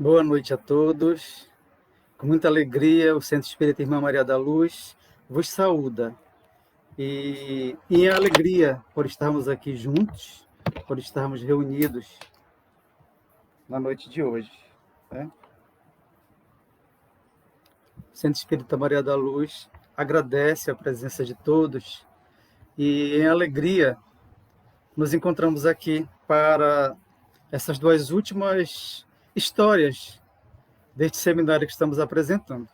Boa noite a todos. Com muita alegria, o Centro Espírita Irmã Maria da Luz vos saúda. E em alegria por estarmos aqui juntos, por estarmos reunidos na noite de hoje, né? O Centro Espírita Maria da Luz agradece a presença de todos e em alegria nos encontramos aqui para essas duas últimas histórias deste seminário que estamos apresentando.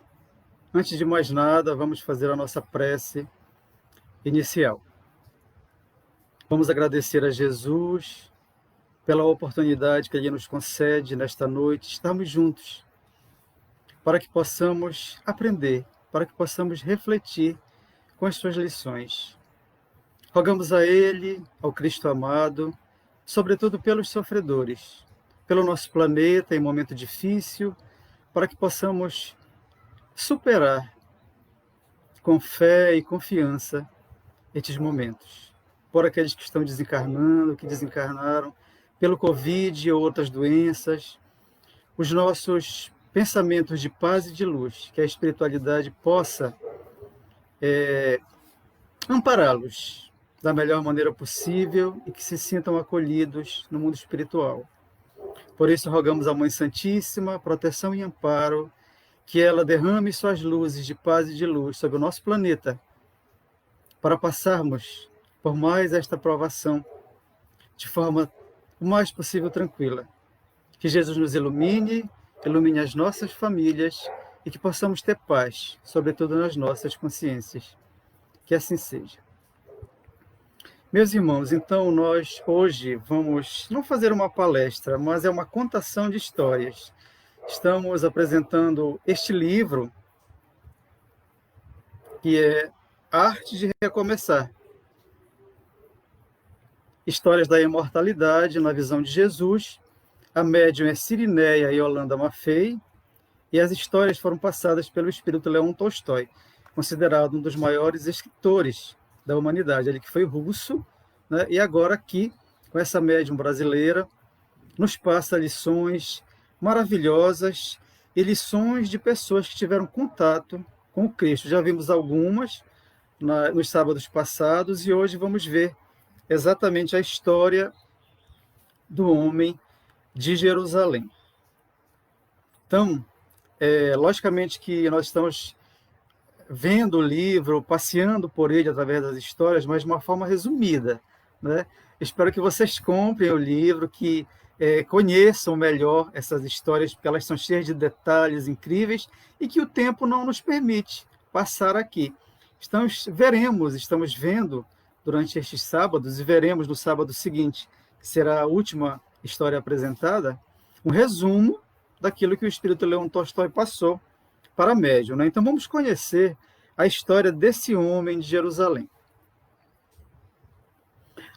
Antes de mais nada, vamos fazer a nossa prece inicial. Vamos agradecer a Jesus pela oportunidade que Ele nos concede nesta noite, estarmos juntos, para que possamos aprender, para que possamos refletir com as suas lições. Rogamos a Ele, ao Cristo amado, sobretudo pelos sofredores, pelo nosso planeta em momento difícil, para que possamos superar com fé e confiança estes momentos. Por aqueles que estão desencarnando, que desencarnaram pelo Covid ou outras doenças, os nossos pensamentos de paz e de luz, que a espiritualidade possa ampará-los da melhor maneira possível e que se sintam acolhidos no mundo espiritual. Por isso, rogamos à Mãe Santíssima, proteção e amparo, que ela derrame suas luzes de paz e de luz sobre o nosso planeta, para passarmos por mais esta provação de forma o mais possível tranquila. Que Jesus nos ilumine, ilumine as nossas famílias e que possamos ter paz, sobretudo nas nossas consciências. Que assim seja. Meus irmãos, então nós hoje vamos não fazer uma palestra, mas é uma contação de histórias. Estamos apresentando este livro, que é Arte de Recomeçar. Histórias da imortalidade na visão de Jesus. A médium é Cirineia Yolanda Maffei, e as histórias foram passadas pelo espírito Leon Tolstói, considerado um dos maiores escritores da humanidade, ele que foi russo, né? E agora aqui, com essa médium brasileira, nos passa lições maravilhosas e lições de pessoas que tiveram contato com o Cristo. Já vimos algumas nos sábados passados e hoje vamos ver exatamente a história do homem de Jerusalém. Então, logicamente que nós estamos vendo o livro, passeando por ele através das histórias, mas de uma forma resumida, né? Espero que vocês comprem o livro, que conheçam melhor essas histórias, porque elas são cheias de detalhes incríveis e que o tempo não nos permite passar aqui. Estamos vendo durante estes sábados, e veremos no sábado seguinte, que será a última história apresentada, um resumo daquilo que o espírito Leon Tolstói passou para a médium, né? Então vamos conhecer a história desse homem de Jerusalém.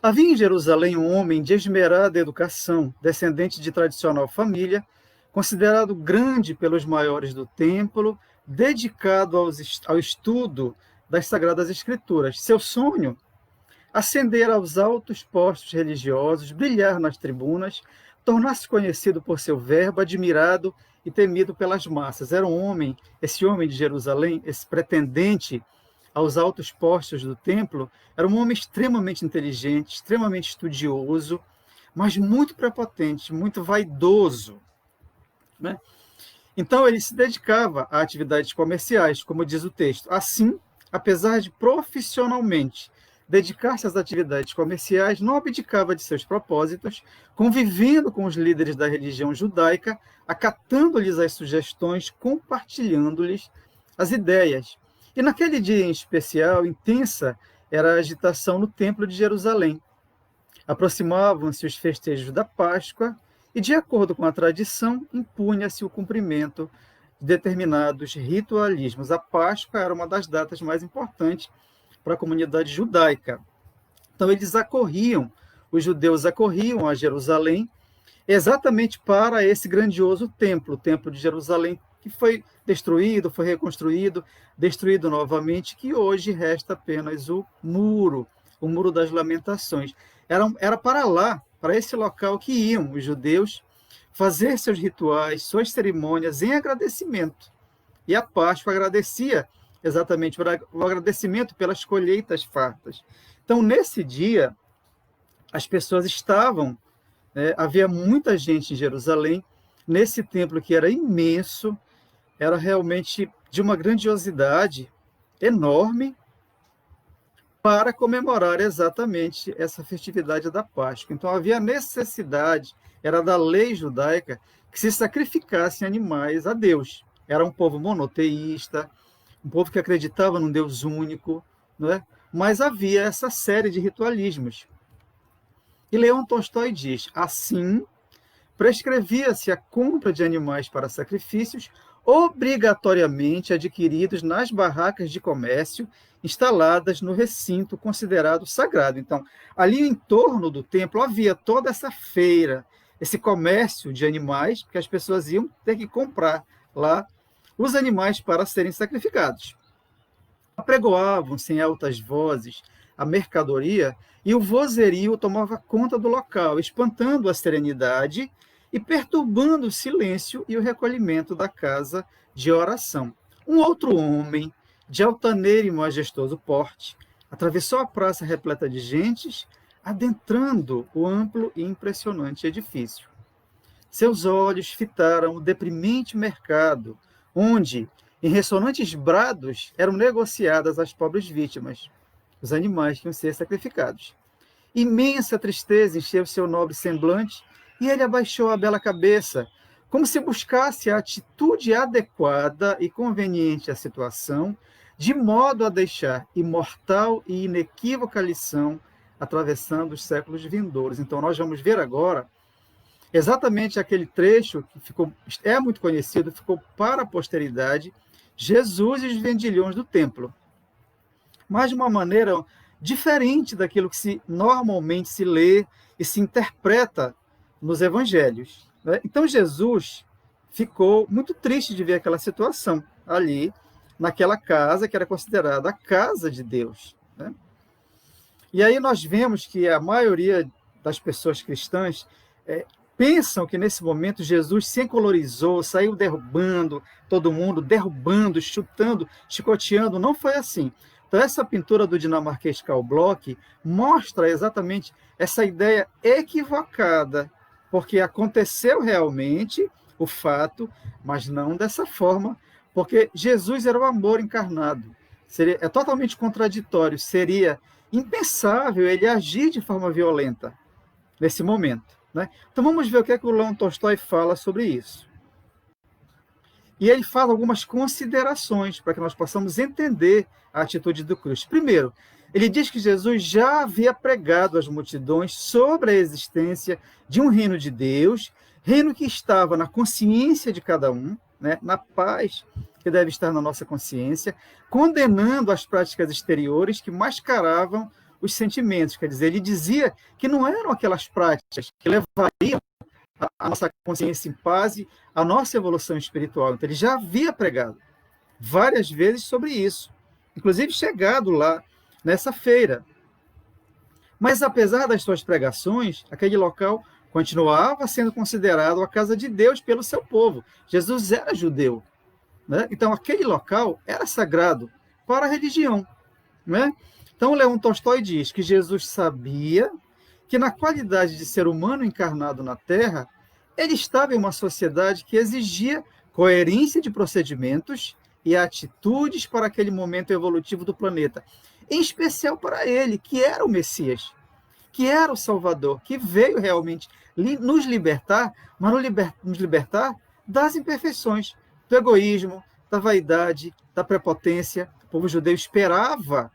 Havia em Jerusalém um homem de esmerada educação, descendente de tradicional família, considerado grande pelos maiores do templo, dedicado ao estudo das Sagradas Escrituras. Seu sonho, ascender aos altos postos religiosos, brilhar nas tribunas, tornar-se conhecido por seu verbo, admirado e temido pelas massas. Era esse homem de Jerusalém, esse pretendente aos altos postos do templo, era um homem extremamente inteligente, extremamente estudioso, mas muito prepotente, muito vaidoso, né? Então ele se dedicava a atividades comerciais, como diz o texto. Assim, apesar de profissionalmente dedicar-se às atividades comerciais, não abdicava de seus propósitos, convivendo com os líderes da religião judaica, acatando-lhes as sugestões, compartilhando-lhes as ideias. E naquele dia em especial, intensa era a agitação no Templo de Jerusalém. Aproximavam-se os festejos da Páscoa e, de acordo com a tradição, impunha-se o cumprimento de determinados ritualismos. A Páscoa era uma das datas mais importantes para a comunidade judaica. Então os judeus acorriam a Jerusalém exatamente para esse grandioso templo, o Templo de Jerusalém, que foi destruído, foi reconstruído, destruído novamente, que hoje resta apenas o Muro das Lamentações. Era para lá, para esse local que iam os judeus fazer seus rituais, suas cerimônias em agradecimento. E a Páscoa agradecia exatamente o agradecimento pelas colheitas fartas. Então, nesse dia, as pessoas estavam, havia muita gente em Jerusalém, nesse templo que era imenso, era realmente de uma grandiosidade enorme, para comemorar exatamente essa festividade da Páscoa. Então havia necessidade, era da lei judaica, que se sacrificassem animais a Deus. Era um povo monoteísta, um povo que acreditava num Deus único, né? Mas havia essa série de ritualismos. E Leão Tolstói diz, assim, prescrevia-se a compra de animais para sacrifícios obrigatoriamente adquiridos nas barracas de comércio instaladas no recinto considerado sagrado. Então, ali em torno do templo havia toda essa feira, esse comércio de animais, porque as pessoas iam ter que comprar lá os animais para serem sacrificados. Apregoavam-se em altas vozes a mercadoria e o vozerio tomava conta do local, espantando a serenidade e perturbando o silêncio e o recolhimento da casa de oração. Um outro homem, de altaneiro e majestoso porte, atravessou a praça repleta de gentes, adentrando o amplo e impressionante edifício. Seus olhos fitaram o deprimente mercado, onde, em ressonantes brados, eram negociadas as pobres vítimas, os animais que iam ser sacrificados. Imensa tristeza encheu seu nobre semblante, e ele abaixou a bela cabeça, como se buscasse a atitude adequada e conveniente à situação, de modo a deixar imortal e inequívoca a lição atravessando os séculos vindouros. Então, nós vamos ver agora exatamente aquele trecho que é muito conhecido, ficou para a posteridade, Jesus e os vendilhões do templo. Mas de uma maneira diferente daquilo que normalmente se lê e se interpreta nos evangelhos. Né? Então, Jesus ficou muito triste de ver aquela situação ali, naquela casa que era considerada a casa de Deus. Né? E aí nós vemos que a maioria das pessoas cristãs pensam que nesse momento Jesus se encolorizou, saiu derrubando todo mundo, derrubando, chutando, chicoteando. Não foi assim. Então, essa pintura do dinamarquês Carl Bloch mostra exatamente essa ideia equivocada, porque aconteceu realmente o fato, mas não dessa forma, porque Jesus era o amor encarnado. É totalmente contraditório, seria impensável ele agir de forma violenta nesse momento. Né? Então vamos ver o que é que o Leão Tolstói fala sobre isso. E ele fala algumas considerações para que nós possamos entender a atitude do Cristo. Primeiro, ele diz que Jesus já havia pregado às multidões sobre a existência de um reino de Deus, reino que estava na consciência de cada um, né, na paz que deve estar na nossa consciência, condenando as práticas exteriores que mascaravam os sentimentos. Quer dizer, ele dizia que não eram aquelas práticas que levariam a nossa consciência em paz e a nossa evolução espiritual. Então, ele já havia pregado várias vezes sobre isso, inclusive chegado lá nessa feira. Mas, apesar das suas pregações, aquele local continuava sendo considerado a casa de Deus pelo seu povo. Jesus era judeu. Né? Então, aquele local era sagrado para a religião. Né? Então, Leão Tolstói diz que Jesus sabia que, na qualidade de ser humano encarnado na Terra, ele estava em uma sociedade que exigia coerência de procedimentos e atitudes para aquele momento evolutivo do planeta, em especial para ele, que era o Messias, que era o Salvador, que veio realmente nos libertar, mas nos libertar das imperfeições, do egoísmo, da vaidade, da prepotência. O povo judeu esperava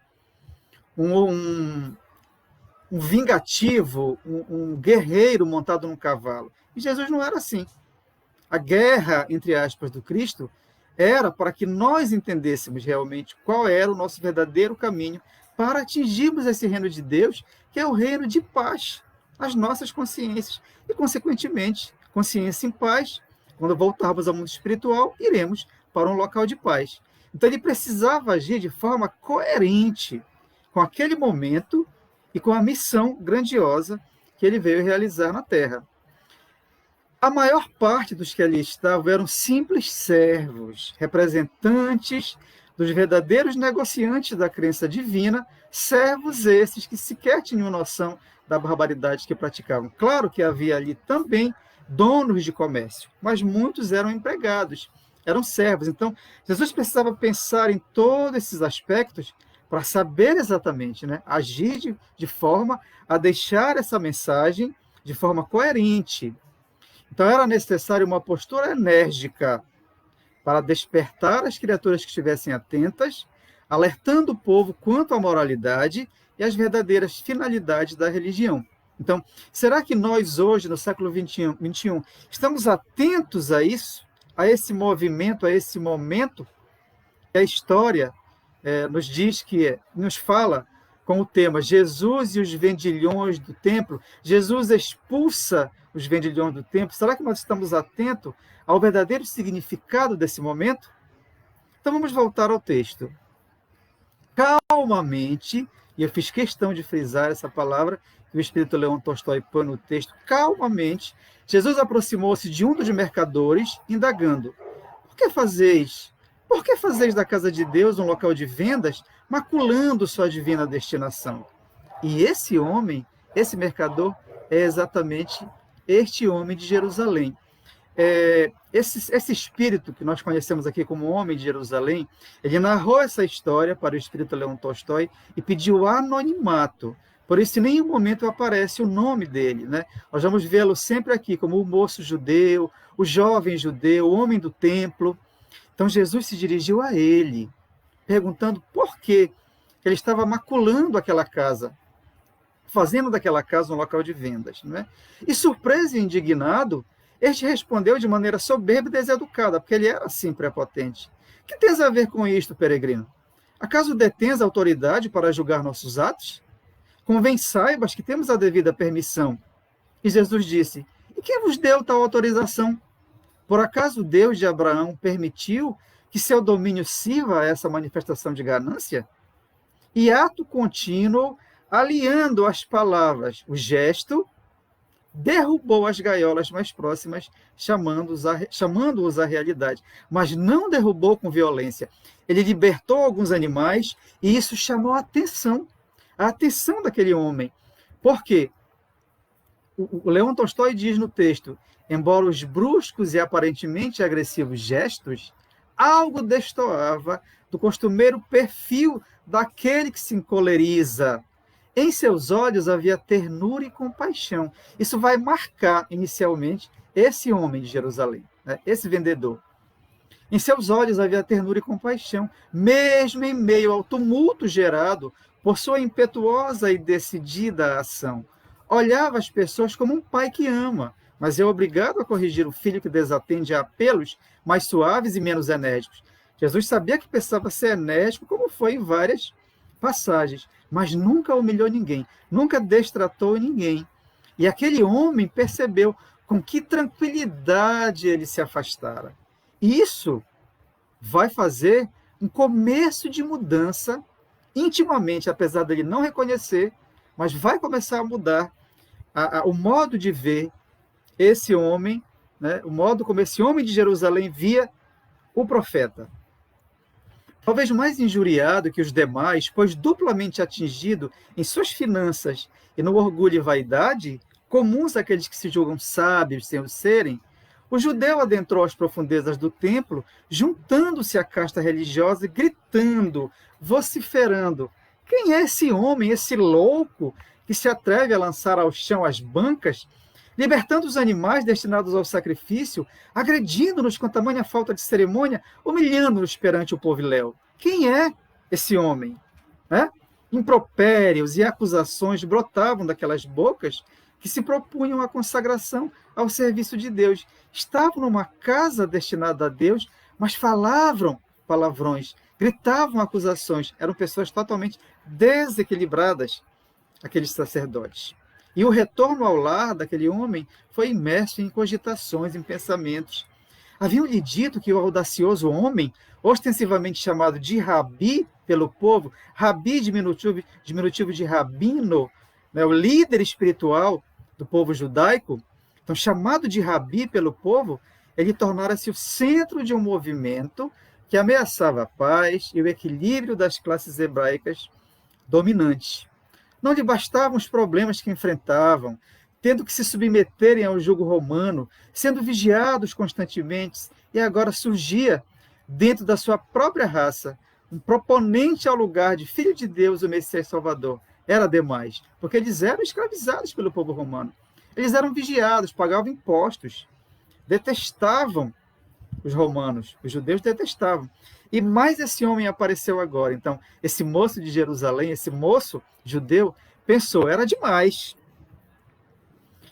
um vingativo, um guerreiro montado num cavalo. E Jesus não era assim. A guerra, entre aspas, do Cristo era para que nós entendêssemos realmente qual era o nosso verdadeiro caminho para atingirmos esse reino de Deus, que é o reino de paz, as nossas consciências. E, consequentemente, consciência em paz, quando voltarmos ao mundo espiritual, iremos para um local de paz. Então, ele precisava agir de forma coerente com aquele momento e com a missão grandiosa que ele veio realizar na Terra. A maior parte dos que ali estavam eram simples servos, representantes dos verdadeiros negociantes da crença divina, servos esses que sequer tinham noção da barbaridade que praticavam. Claro que havia ali também donos de comércio, mas muitos eram empregados, eram servos. Então, Jesus precisava pensar em todos esses aspectos para saber exatamente, né, agir de forma a deixar essa mensagem de forma coerente. Então, era necessário uma postura enérgica para despertar as criaturas que estivessem atentas, alertando o povo quanto à moralidade e às verdadeiras finalidades da religião. Então, será que nós hoje, no século XXI, estamos atentos a isso, a esse movimento, a esse momento? A história nos diz que, nos fala com o tema Jesus e os vendilhões do templo, Jesus expulsa os vendilhões do templo. Será que nós estamos atentos ao verdadeiro significado desse momento? Então vamos voltar ao texto. Calmamente, e eu fiz questão de frisar essa palavra, que o Espírito Leão Tolstói põe no texto, calmamente, Jesus aproximou-se de um dos mercadores, indagando: Por que fazeis da casa de Deus um local de vendas, maculando sua divina destinação? E esse homem, esse mercador, é exatamente este homem de Jerusalém. Esse espírito que nós conhecemos aqui como homem de Jerusalém, ele narrou essa história para o Espírito Leão Tolstói e pediu anonimato. Por isso, em nenhum momento aparece o nome dele, né? Nós vamos vê-lo sempre aqui como o moço judeu, o jovem judeu, o homem do templo. Então, Jesus se dirigiu a ele, perguntando por que ele estava maculando aquela casa, fazendo daquela casa um local de vendas, não é? E surpreso e indignado, este respondeu de maneira soberba e deseducada, porque ele era assim prepotente. Que tens a ver com isto, peregrino? Acaso detens autoridade para julgar nossos atos? Convém saibas que temos a devida permissão. E Jesus disse: E quem vos deu tal autorização? Por acaso Deus de Abraão permitiu que seu domínio sirva a essa manifestação de ganância? E ato contínuo, aliando as palavras, o gesto, derrubou as gaiolas mais próximas, chamando-os à realidade. Mas não derrubou com violência. Ele libertou alguns animais e isso chamou a atenção daquele homem. Por quê? O Leão Tolstói diz no texto: embora os bruscos e aparentemente agressivos gestos, algo destoava do costumeiro perfil daquele que se encoleriza. Em seus olhos havia ternura e compaixão. Isso vai marcar, inicialmente, esse homem de Jerusalém, né? Esse vendedor. Em seus olhos havia ternura e compaixão, mesmo em meio ao tumulto gerado por sua impetuosa e decidida ação. Olhava as pessoas como um pai que ama, mas é obrigado a corrigir o filho que desatende a apelos mais suaves e menos enérgicos. Jesus sabia que precisava ser enérgico, como foi em várias passagens, mas nunca humilhou ninguém, nunca destratou ninguém. E aquele homem percebeu com que tranquilidade ele se afastara. Isso vai fazer um começo de mudança, intimamente, apesar dele não reconhecer, mas vai começar a mudar o modo de ver esse homem, né? O modo como esse homem de Jerusalém via o profeta. Talvez mais injuriado que os demais, pois duplamente atingido em suas finanças e no orgulho e vaidade, comuns àqueles que se julgam sábios sem o serem, o judeu adentrou as profundezas do templo, juntando-se à casta religiosa, gritando, vociferando: quem é esse homem, esse louco, que se atreve a lançar ao chão as bancas, libertando os animais destinados ao sacrifício, agredindo-nos com tamanha falta de cerimônia, humilhando-nos perante o povo-léu? Quem é esse homem? Impropérios e acusações brotavam daquelas bocas que se propunham a consagração ao serviço de Deus. Estavam numa casa destinada a Deus, mas falavam palavrões, gritavam acusações. Eram pessoas totalmente desequilibradas, aqueles sacerdotes. E o retorno ao lar daquele homem foi imerso em cogitações, em pensamentos. Haviam-lhe dito que o audacioso homem, ostensivamente chamado de Rabi pelo povo, Rabi diminutivo de rabino, né, o líder espiritual do povo judaico, Então, chamado de Rabi pelo povo, ele tornara-se o centro de um movimento que ameaçava a paz e o equilíbrio das classes hebraicas dominantes. Não lhe bastavam os problemas que enfrentavam, tendo que se submeterem ao jugo romano, sendo vigiados constantemente, e agora surgia, dentro da sua própria raça, um proponente ao lugar de Filho de Deus, o Messias Salvador. Era demais, porque eles eram escravizados pelo povo romano. Eles eram vigiados, pagavam impostos, detestavam os romanos, os judeus detestavam. E mais esse homem apareceu agora. Então, esse moço de Jerusalém, esse moço judeu, pensou, era demais.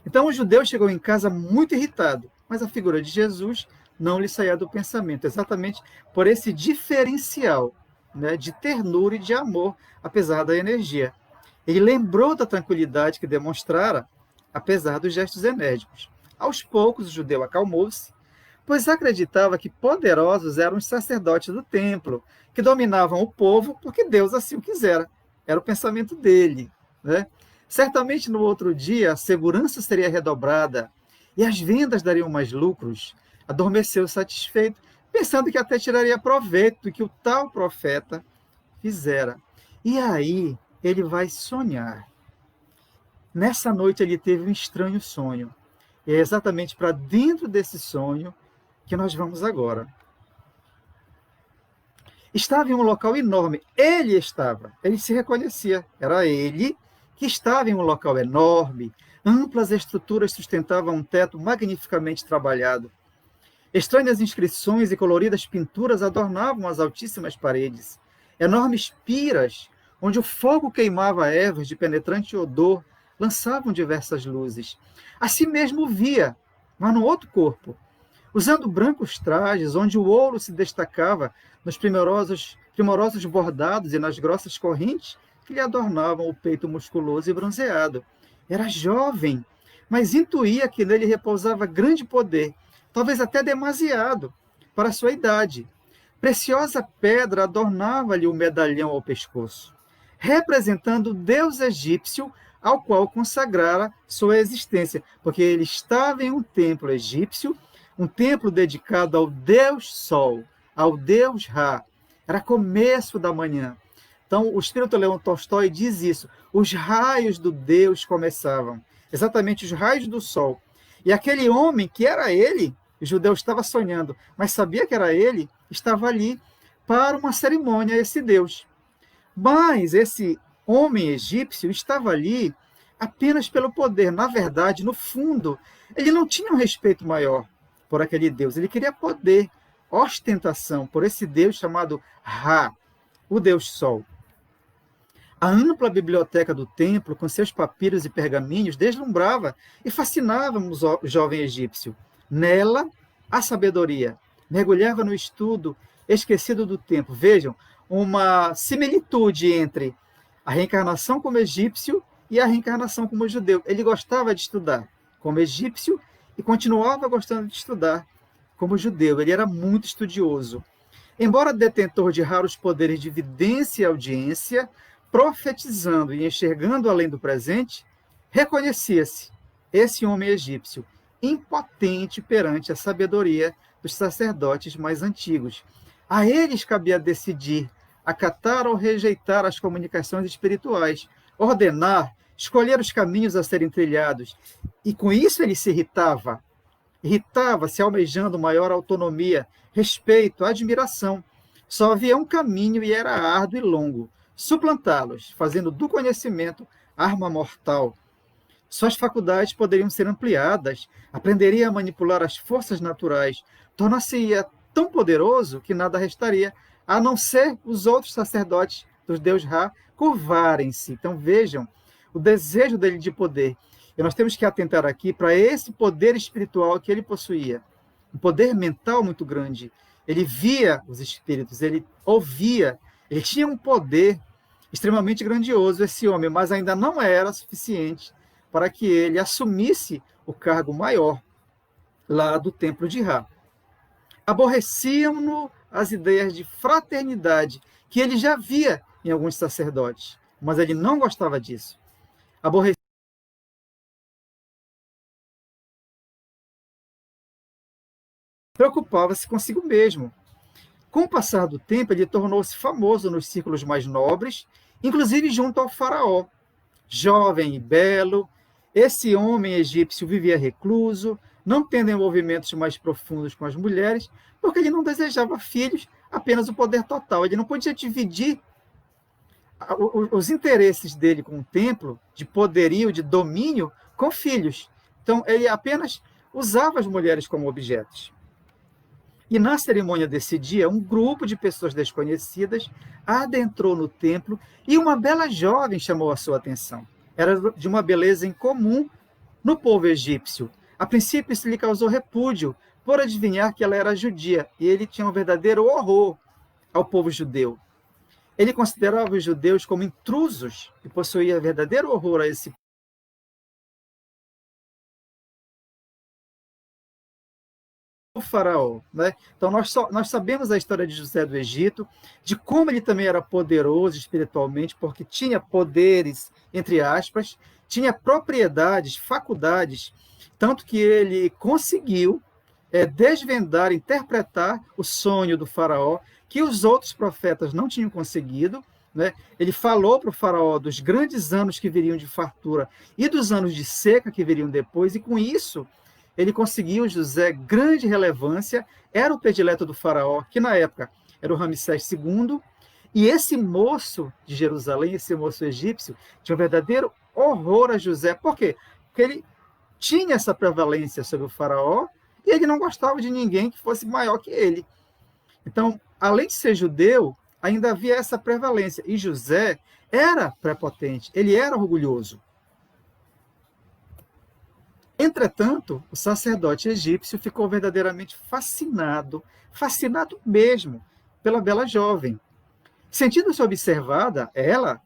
Então, o judeu chegou em casa muito irritado, mas a figura de Jesus não lhe saía do pensamento, exatamente por esse diferencial, né, de ternura e de amor, apesar da energia. Ele lembrou da tranquilidade que demonstrara, apesar dos gestos enérgicos. Aos poucos, o judeu acalmou-se, pois acreditava que poderosos eram os sacerdotes do templo, que dominavam o povo porque Deus assim o quisera. Era o pensamento dele, né? Certamente no outro dia a segurança seria redobrada e as vendas dariam mais lucros. Adormeceu satisfeito, pensando que até tiraria proveito do que o tal profeta fizera. E aí ele vai sonhar. Nessa noite ele teve um estranho sonho. E é exatamente para dentro desse sonho que nós vamos agora. Estava em um local enorme. Ele se reconhecia. Era ele que estava em um local enorme. Amplas estruturas sustentavam um teto magnificamente trabalhado. Estranhas inscrições e coloridas pinturas adornavam as altíssimas paredes. Enormes piras, onde o fogo queimava ervas de penetrante odor, lançavam diversas luzes. Assim mesmo via, mas no outro corpo, usando brancos trajes, onde o ouro se destacava nos primorosos bordados e nas grossas correntes que lhe adornavam o peito musculoso e bronzeado. Era jovem, mas intuía que nele repousava grande poder, talvez até demasiado, para a sua idade. Preciosa pedra adornava-lhe o medalhão ao pescoço, representando o deus egípcio ao qual consagrara sua existência, porque ele estava em um templo egípcio, um templo dedicado ao Deus Sol, ao Deus Ra. Era começo da manhã. Então, o espírito Leão Tolstói diz isso. Os raios do Deus começavam. Exatamente, os raios do Sol. E aquele homem, que era ele, o judeu estava sonhando, mas sabia que era ele, estava ali para uma cerimônia a esse Deus. Mas esse homem egípcio estava ali apenas pelo poder. Na verdade, no fundo, ele não tinha um respeito maior por aquele Deus. Ele queria poder, ostentação por esse Deus chamado Ra, o Deus Sol. A ampla biblioteca do templo, com seus papiros e pergaminhos, deslumbrava e fascinava o jovem egípcio. Nela, a sabedoria mergulhava no estudo, esquecido do tempo. Vejam, uma similitude entre a reencarnação como egípcio e a reencarnação como judeu. Ele gostava de estudar como egípcio e continuava gostando de estudar como judeu. Ele era muito estudioso. Embora detentor de raros poderes de vidência e audiência, profetizando e enxergando além do presente, reconhecia-se esse homem egípcio, impotente perante a sabedoria dos sacerdotes mais antigos. A eles cabia decidir, acatar ou rejeitar as comunicações espirituais, ordenar, escolher os caminhos a serem trilhados. E com isso ele se irritava. Irritava-se almejando maior autonomia, respeito, admiração. Só havia um caminho e era árduo e longo: suplantá-los, fazendo do conhecimento arma mortal. Suas faculdades poderiam ser ampliadas, aprenderia a manipular as forças naturais, tornar-se-ia tão poderoso que nada restaria, a não ser os outros sacerdotes dos deus Ra curvarem-se. Então vejam o desejo dele de poder. E nós temos que atentar aqui para esse poder espiritual que ele possuía. Um poder mental muito grande. Ele via os espíritos, ele ouvia, ele tinha um poder extremamente grandioso, esse homem, mas ainda não era suficiente para que ele assumisse o cargo maior lá do templo de Ra. Aborreciam-no as ideias de fraternidade que ele já via em alguns sacerdotes, mas ele não gostava disso. Aborrecia preocupava-se consigo mesmo. Com o passar do tempo, ele tornou-se famoso nos círculos mais nobres, inclusive junto ao faraó. Jovem e belo, esse homem egípcio vivia recluso, não tendo envolvimentos mais profundos com as mulheres, porque ele não desejava filhos, apenas o poder total. Ele não podia dividir os interesses dele com o templo, de poderio, de domínio, com filhos. Então, ele apenas usava as mulheres como objetos. E na cerimônia desse dia, um grupo de pessoas desconhecidas adentrou no templo e uma bela jovem chamou a sua atenção. Era de uma beleza incomum no povo egípcio. A princípio, isso lhe causou repúdio, por adivinhar que ela era judia, e ele tinha um verdadeiro horror ao povo judeu. Ele considerava os judeus como intrusos e possuía verdadeiro horror a esse faraó, né? Então nós sabemos a história de José do Egito, de como ele também era poderoso espiritualmente, porque tinha poderes, entre aspas, tinha propriedades, faculdades, tanto que ele conseguiu desvendar, interpretar o sonho do faraó, que os outros profetas não tinham conseguido, né? Ele falou para o faraó dos grandes anos que viriam de fartura e dos anos de seca que viriam depois, e com isso ele conseguiu, José, grande relevância, era o predileto do faraó, que na época era o Ramsés II, e esse moço de Jerusalém, esse moço egípcio, tinha um verdadeiro horror a José. Por quê? Porque ele tinha essa prevalência sobre o faraó, e ele não gostava de ninguém que fosse maior que ele. Então, além de ser judeu, ainda havia essa prevalência, e José era prepotente, ele era orgulhoso. Entretanto, o sacerdote egípcio ficou verdadeiramente fascinado mesmo, pela bela jovem. Sentindo-se observada, ela,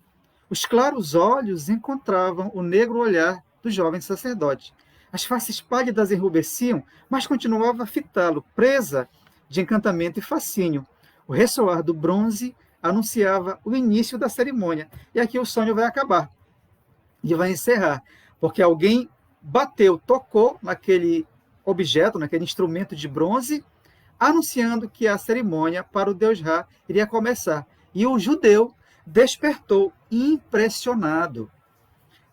os claros olhos encontravam o negro olhar do jovem sacerdote. As faces pálidas enrubesciam, mas continuava a fitá-lo, presa de encantamento e fascínio. O ressoar do bronze anunciava o início da cerimônia. E aqui o sonho vai acabar e vai encerrar, porque alguém bateu, tocou naquele objeto, naquele instrumento de bronze, anunciando que a cerimônia para o deus Ra iria começar. E o judeu despertou impressionado.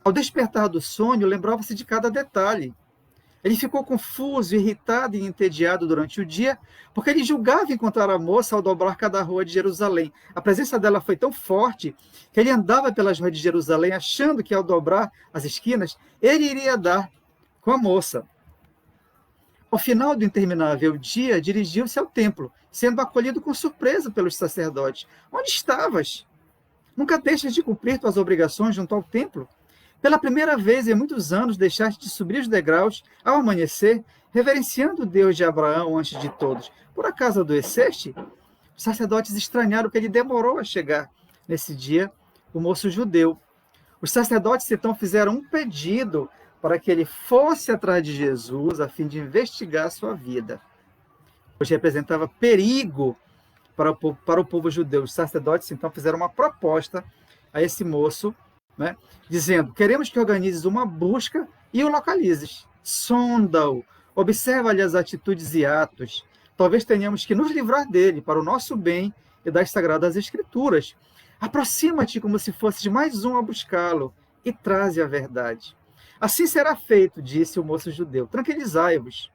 Ao despertar do sonho, lembrava-se de cada detalhe. Ele ficou confuso, irritado e entediado durante o dia, porque ele julgava encontrar a moça ao dobrar cada rua de Jerusalém. A presença dela foi tão forte que ele andava pelas ruas de Jerusalém achando que ao dobrar as esquinas, ele iria dar com a moça. Ao final do interminável dia, dirigiu-se ao templo, sendo acolhido com surpresa pelos sacerdotes. Onde estavas? Nunca deixas de cumprir tuas obrigações junto ao templo? Pela primeira vez em muitos anos, deixaste de subir os degraus ao amanhecer, reverenciando o Deus de Abraão antes de todos. Por acaso adoeceste? Os sacerdotes estranharam que ele demorou a chegar nesse dia, o moço judeu. Os sacerdotes então fizeram um pedido para que ele fosse atrás de Jesus a fim de investigar sua vida, pois representava perigo para o povo judeu. Os sacerdotes então fizeram uma proposta a esse moço, né, dizendo: queremos que organizes uma busca e o localizes. Sonda-o, observa-lhe as atitudes e atos. Talvez tenhamos que nos livrar dele para o nosso bem e das Sagradas Escrituras. Aproxima-te como se fosses mais um a buscá-lo e traze a verdade. Assim será feito, disse o moço judeu. Tranquilizai-vos.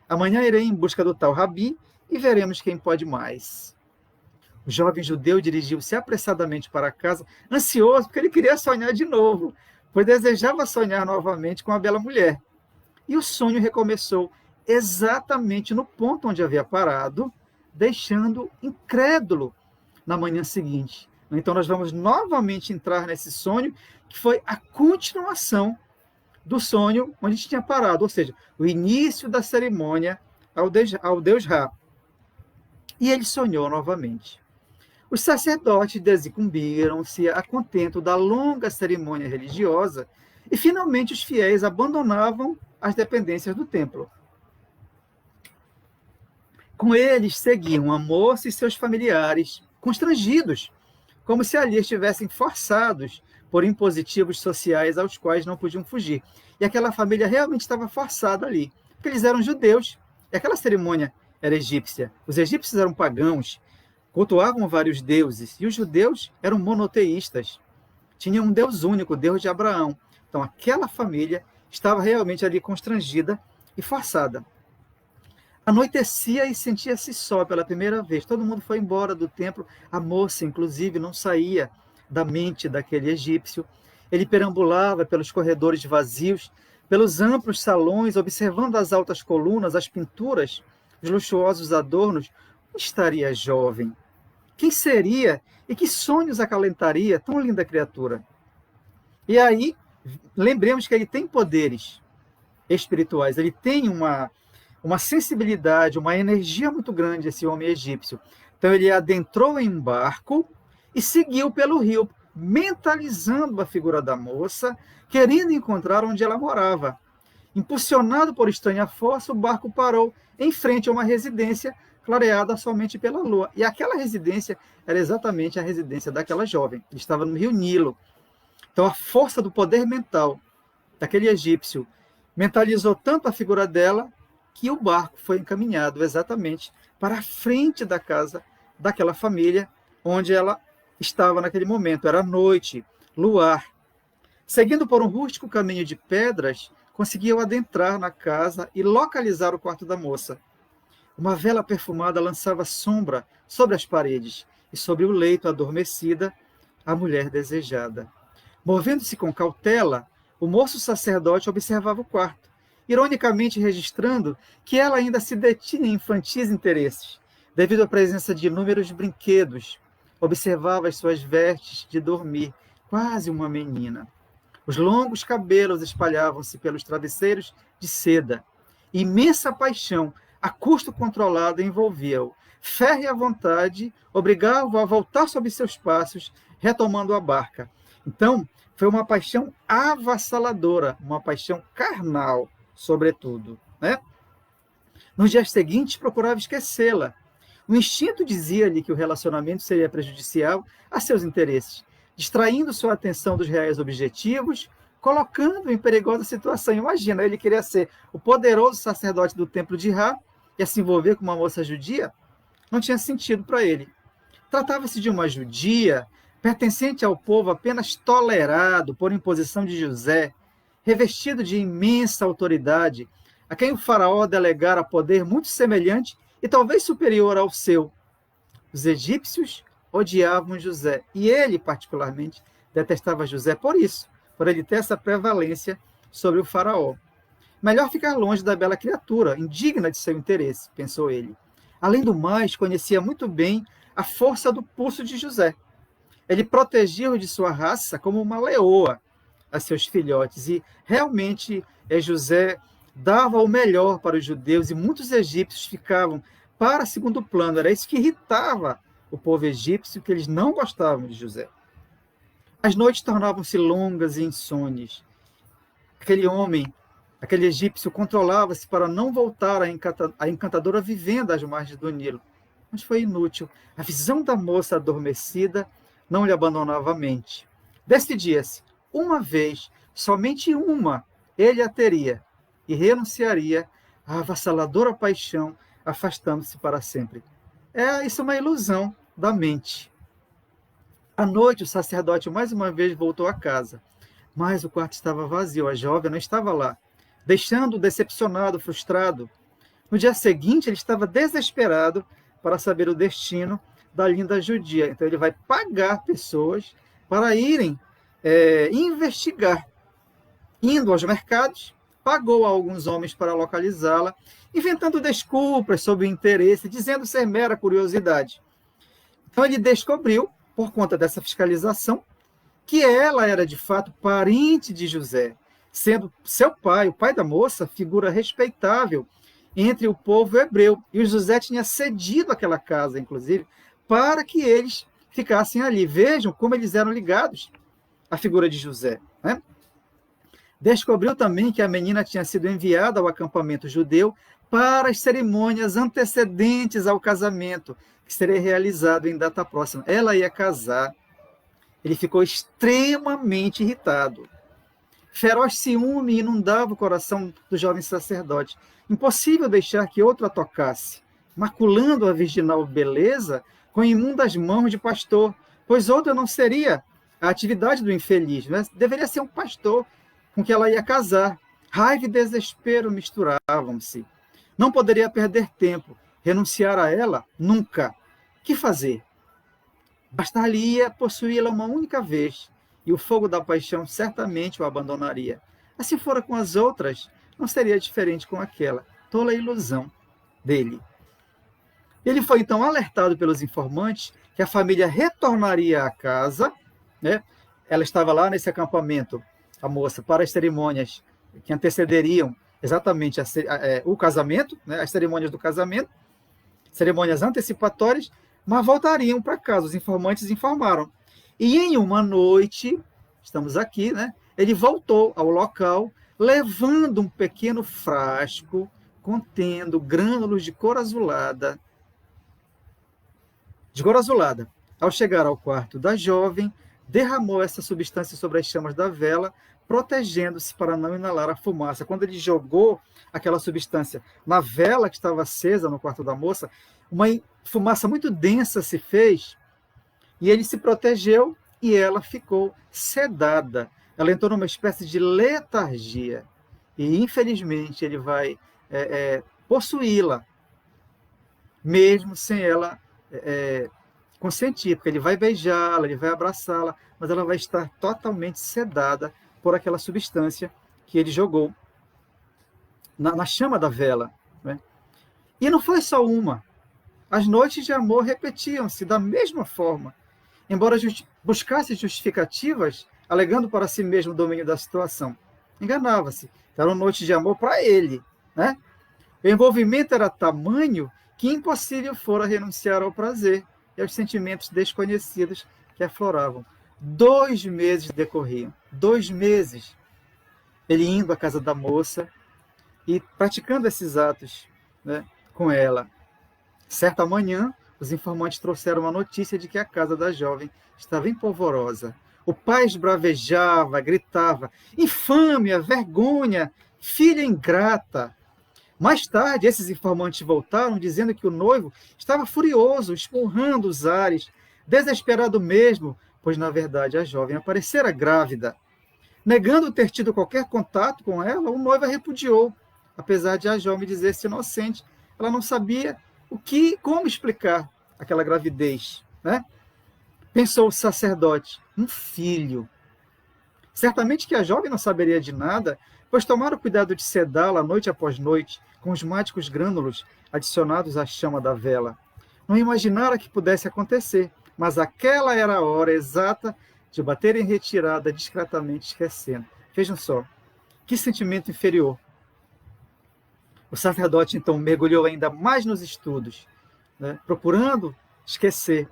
Amanhã irei em busca do tal Rabi e veremos quem pode mais. O jovem judeu dirigiu-se apressadamente para casa, ansioso, porque ele queria sonhar de novo, pois desejava sonhar novamente com a bela mulher. E o sonho recomeçou exatamente no ponto onde havia parado, deixando incrédulo na manhã seguinte. Então nós vamos novamente entrar nesse sonho, que foi a continuação do sonho onde a gente tinha parado, ou seja, o início da cerimônia ao deus Ra. E ele sonhou novamente. Os sacerdotes desincumbiram-se a contento da longa cerimônia religiosa e, finalmente, os fiéis abandonavam as dependências do templo. Com eles seguiam a moça e seus familiares, constrangidos, como se ali estivessem forçados por impositivos sociais aos quais não podiam fugir. E aquela família realmente estava forçada ali, porque eles eram judeus, E aquela cerimônia era egípcia. Os egípcios eram pagãos, cultuavam vários deuses, e os judeus eram monoteístas. Tinham um Deus único, o Deus de Abraão. Então aquela família estava realmente ali constrangida e forçada. Anoitecia e sentia-se só pela primeira vez. Todo mundo foi embora do templo. A moça, inclusive, não saía da mente daquele egípcio. Ele perambulava pelos corredores vazios, pelos amplos salões, observando as altas colunas, as pinturas, os luxuosos adornos. Onde estaria jovem? Quem seria? E que sonhos acalentaria tão linda criatura? E aí, lembremos que ele tem poderes espirituais, ele tem uma sensibilidade, uma energia muito grande, esse homem egípcio. Então ele adentrou em um barco e seguiu pelo rio, mentalizando a figura da moça, querendo encontrar onde ela morava. Impulsionado por estranha força, o barco parou em frente a uma residência clareada somente pela lua. E aquela residência era exatamente a residência daquela jovem. Ele estava no rio Nilo. Então a força do poder mental daquele egípcio mentalizou tanto a figura dela que o barco foi encaminhado exatamente para a frente da casa daquela família onde ela estava naquele momento. Era noite, luar. Seguindo por um rústico caminho de pedras, conseguiu adentrar na casa e localizar o quarto da moça. Uma vela perfumada lançava sombra sobre as paredes e sobre o leito adormecida, a mulher desejada. Movendo-se com cautela, o moço sacerdote observava o quarto, ironicamente registrando que ela ainda se detinha em infantis interesses, devido à presença de inúmeros brinquedos. Observava as suas vestes de dormir, quase uma menina. Os longos cabelos espalhavam-se pelos travesseiros de seda. Imensa paixão, a custo controlado, envolvia-o. Férrea vontade obrigava-o a voltar sobre seus passos, retomando a barca. Então, foi uma paixão avassaladora, uma paixão carnal, sobretudo, né? Nos dias seguintes, procurava esquecê-la. O instinto dizia-lhe que o relacionamento seria prejudicial a seus interesses, distraindo sua atenção dos reais objetivos, colocando-o em perigosa situação. Imagina, ele queria ser o poderoso sacerdote do templo de Ra e se envolver com uma moça judia? Não tinha sentido para ele. Tratava-se de uma judia, pertencente ao povo apenas tolerado por imposição de José, revestido de imensa autoridade, a quem o faraó delegara poder muito semelhante e talvez superior ao seu. Os egípcios odiavam José, e ele, particularmente, detestava José por isso, por ele ter essa prevalência sobre o faraó. Melhor ficar longe da bela criatura, indigna de seu interesse, pensou ele. Além do mais, conhecia muito bem a força do pulso de José. Ele protegia-o de sua raça como uma leoa a seus filhotes, e realmente José dava o melhor para os judeus, e muitos egípcios ficavam para segundo plano. Era isso que irritava o povo egípcio, que eles não gostavam de José. As noites tornavam-se longas e insônias. Aquele homem, aquele egípcio, controlava-se para não voltar à encantadora vivenda às margens do Nilo. Mas foi inútil. A visão da moça adormecida não lhe abandonava a mente. Decidia-se, uma vez, somente uma, ele a teria, e renunciaria à avassaladora paixão, afastando-se para sempre. Isso é uma ilusão da mente. À noite, o sacerdote mais uma vez voltou a casa, mas o quarto estava vazio, a jovem não estava lá, deixando-o decepcionado, frustrado. No dia seguinte, ele estava desesperado para saber o destino da linda judia. Então, ele vai pagar pessoas para irem investigar. Indo aos mercados, pagou a alguns homens para localizá-la, inventando desculpas sobre o interesse, dizendo ser mera curiosidade. Então ele descobriu, por conta dessa fiscalização, que ela era de fato parente de José, sendo seu pai, o pai da moça, figura respeitável entre o povo hebreu. E o José tinha cedido aquela casa, inclusive, para que eles ficassem ali. Vejam como eles eram ligados à figura de José, né? Descobriu também que a menina tinha sido enviada ao acampamento judeu para as cerimônias antecedentes ao casamento, que seria realizado em data próxima. Ela ia casar. Ele ficou extremamente irritado. Feroz ciúme inundava o coração do jovem sacerdote. Impossível deixar que outra tocasse, maculando a virginal beleza com imundas mãos de pastor, pois outra não seria a atividade do infeliz, né? Deveria ser um pastor com que ela ia casar. Raiva e desespero misturavam-se. Não poderia perder tempo, renunciar a ela nunca. Que fazer? Bastar-lhe-ia possuí-la uma única vez, e o fogo da paixão certamente o abandonaria. Assim fora com as outras, não seria diferente com aquela tola ilusão dele. Ele foi então alertado pelos informantes que a família retornaria à casa, né? Ela estava lá nesse acampamento, a moça, para as cerimônias que antecederiam exatamente o casamento, né? As cerimônias do casamento, cerimônias antecipatórias, mas voltariam para casa. Os informantes informaram. E em uma noite, estamos aqui, né? Ele voltou ao local, levando um pequeno frasco contendo grânulos de cor azulada. Ao chegar ao quarto da jovem, derramou essa substância sobre as chamas da vela, protegendo-se para não inalar a fumaça. Quando ele jogou aquela substância na vela que estava acesa no quarto da moça, uma fumaça muito densa se fez, e ele se protegeu e ela ficou sedada. Ela entrou numa espécie de letargia. E, infelizmente, ele vai possuí-la, mesmo sem ela consentir, porque ele vai beijá-la, ele vai abraçá-la, mas ela vai estar totalmente sedada por aquela substância que ele jogou na chama da vela. Né? E não foi só uma. As noites de amor repetiam-se da mesma forma. Embora buscasse justificativas, alegando para si mesmo o domínio da situação. Enganava-se. Eram noites de amor para ele. Né? O envolvimento era tamanho que impossível fora renunciar ao prazer e aos sentimentos desconhecidos que afloravam. 2 meses decorriam. 2 meses. Ele indo à casa da moça e praticando esses atos, né, com ela. Certa manhã, os informantes trouxeram a notícia de que a casa da jovem estava em polvorosa. O pai esbravejava, gritava: infâmia, vergonha, filha ingrata. Mais tarde, esses informantes voltaram, dizendo que o noivo estava furioso, espurrando os ares, desesperado mesmo, pois, na verdade, a jovem aparecera grávida. Negando ter tido qualquer contato com ela, o noivo a repudiou. Apesar de a jovem dizer-se inocente, ela não sabia como explicar aquela gravidez. Né? Pensou o sacerdote: um filho. Certamente que a jovem não saberia de nada, pois tomaram cuidado de sedá-la noite após noite, com os mágicos grânulos adicionados à chama da vela. Não imaginara que pudesse acontecer, mas aquela era a hora exata de bater em retirada, discretamente esquecendo. Vejam só, que sentimento inferior. O sacerdote, então, mergulhou ainda mais nos estudos, né, procurando esquecer.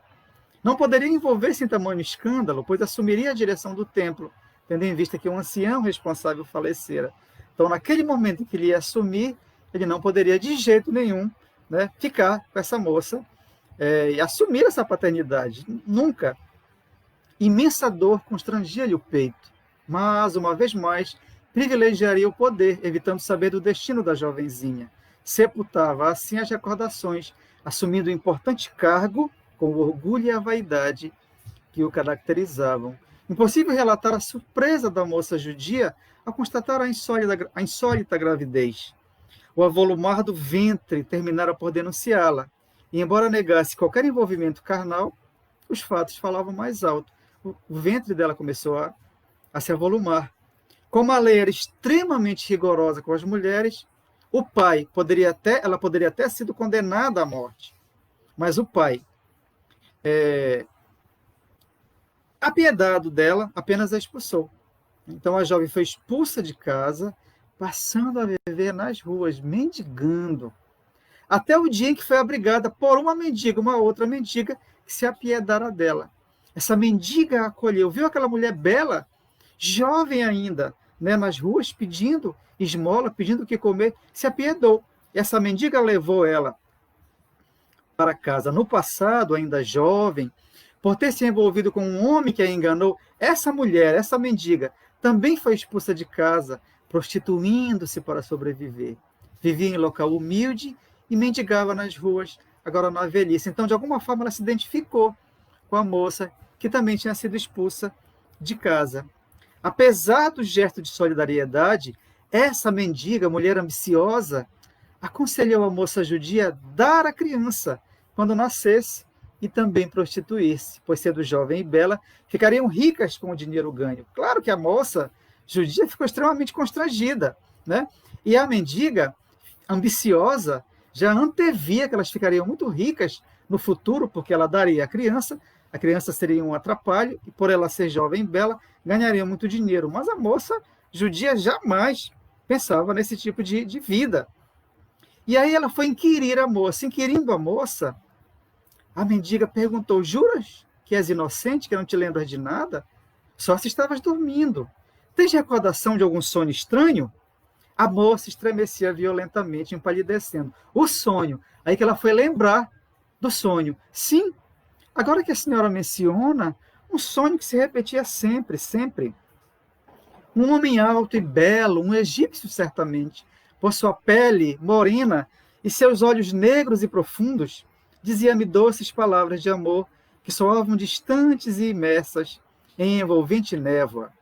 Não poderia envolver-se em tamanho escândalo, pois assumiria a direção do templo, tendo em vista que um ancião responsável falecera. Então, naquele momento em que ele ia assumir, ele não poderia de jeito nenhum, né, ficar com essa moça e assumir essa paternidade. Nunca. Imensa dor constrangia-lhe o peito, mas, uma vez mais, privilegiaria o poder, evitando saber do destino da jovenzinha. Sepultava assim as recordações, assumindo um importante cargo com o orgulho e a vaidade que o caracterizavam. Impossível relatar a surpresa da moça judia ao constatar a insólita gravidez. O avolumar do ventre terminara por denunciá-la, e embora negasse qualquer envolvimento carnal, os fatos falavam mais alto. O ventre dela começou a se avolumar. Como a lei era extremamente rigorosa com as mulheres, ela poderia até ter sido condenada à morte. Mas o pai, apiedado dela, apenas a expulsou. Então a jovem foi expulsa de casa, passando a viver nas ruas, mendigando, até o dia em que foi abrigada por uma outra mendiga, que se apiedara dela. Essa mendiga a acolheu, viu aquela mulher bela, jovem ainda, né, nas ruas, pedindo esmola, pedindo o que comer, se apiedou. Essa mendiga levou ela para casa. No passado, ainda jovem, por ter se envolvido com um homem que a enganou, essa mulher, essa mendiga, também foi expulsa de casa, prostituindo-se para sobreviver. vivia em local humilde e mendigava nas ruas, agora na velhice. Então, de alguma forma, ela se identificou com a moça que também tinha sido expulsa de casa. Apesar do gesto de solidariedade, essa mendiga, mulher ambiciosa, aconselhou a moça judia a dar a criança quando nascesse e também prostituir-se, pois sendo jovem e bela, ficariam ricas com o dinheiro ganho. Claro que a moça judia ficou extremamente constrangida, né? E a mendiga, ambiciosa, já antevia que elas ficariam muito ricas no futuro, porque ela daria a criança seria um atrapalho, e por ela ser jovem e bela, ganharia muito dinheiro. Mas a moça judia jamais pensava nesse tipo de vida. E aí ela foi inquirir a moça. Inquirindo a moça, a mendiga perguntou: juras que és inocente, que não te lembras de nada? Só se estavas dormindo. Tens recordação de algum sonho estranho? A moça estremecia violentamente, empalidecendo. O sonho. Aí que ela foi lembrar do sonho. Sim, agora que a senhora menciona, um sonho que se repetia sempre, sempre. Um homem alto e belo, um egípcio certamente, por sua pele morena e seus olhos negros e profundos, dizia-me doces palavras de amor que soavam distantes e imersas em envolvente névoa.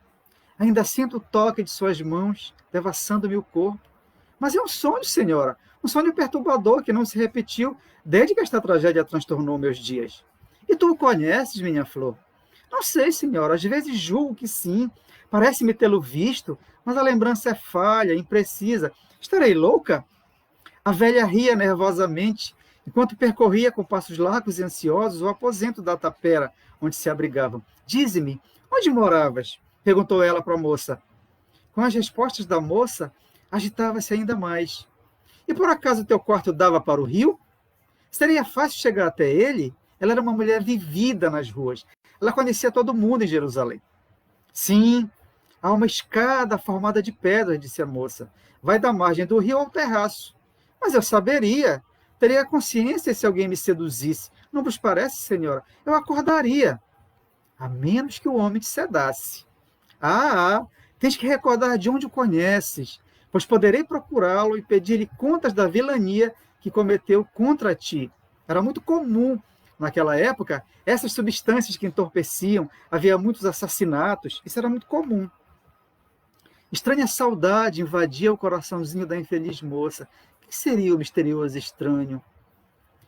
Ainda sinto o toque de suas mãos devassando-me o corpo. Mas é um sonho, senhora, um sonho perturbador que não se repetiu desde que esta tragédia transtornou meus dias. E tu o conheces, minha flor? Não sei, senhora, às vezes julgo que sim. Parece-me tê-lo visto, mas a lembrança é falha, imprecisa. Estarei louca? A velha ria nervosamente, enquanto percorria com passos largos e ansiosos o aposento da tapera, onde se abrigavam. Dize-me, onde moravas? Perguntou ela para a moça. Com as respostas da moça, agitava-se ainda mais. E por acaso teu quarto dava para o rio? Seria fácil chegar até ele? Ela era uma mulher vivida nas ruas. Ela conhecia todo mundo em Jerusalém. Sim, há uma escada formada de pedras, disse a moça. Vai da margem do rio ao terraço. Mas eu saberia. Teria consciência se alguém me seduzisse. Não vos parece, senhora? Eu acordaria. A menos que o homem te sedasse. Tens que recordar de onde o conheces, pois poderei procurá-lo e pedir-lhe contas da vilania que cometeu contra ti. Era muito comum, naquela época, essas substâncias que entorpeciam, havia muitos assassinatos, isso era muito comum. Estranha saudade invadia o coraçãozinho da infeliz moça. Quem seria o misterioso estranho?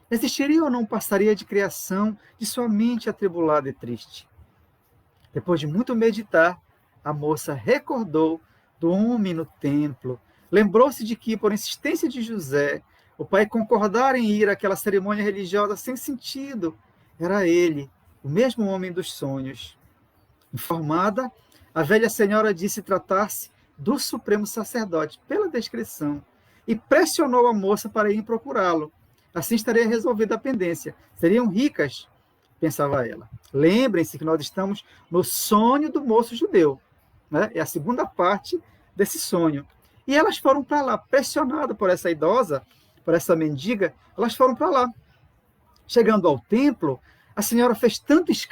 Existiria ou não passaria de criação de sua mente atribulada e triste? Depois de muito meditar, a moça recordou do homem no templo, lembrou-se de que, por insistência de José, o pai concordara em ir àquela cerimônia religiosa sem sentido. Era ele, o mesmo homem dos sonhos. Informada, a velha senhora disse tratar-se do supremo sacerdote, pela descrição, e pressionou a moça para ir procurá-lo. Assim estaria resolvida a pendência. Seriam ricas, pensava ela. Lembrem-se que nós estamos no sonho do moço judeu. Né? É a segunda parte desse sonho. E elas foram para lá, pressionadas por essa idosa, por essa mendiga, elas foram para lá. Chegando ao templo, a senhora fez tanto escândalo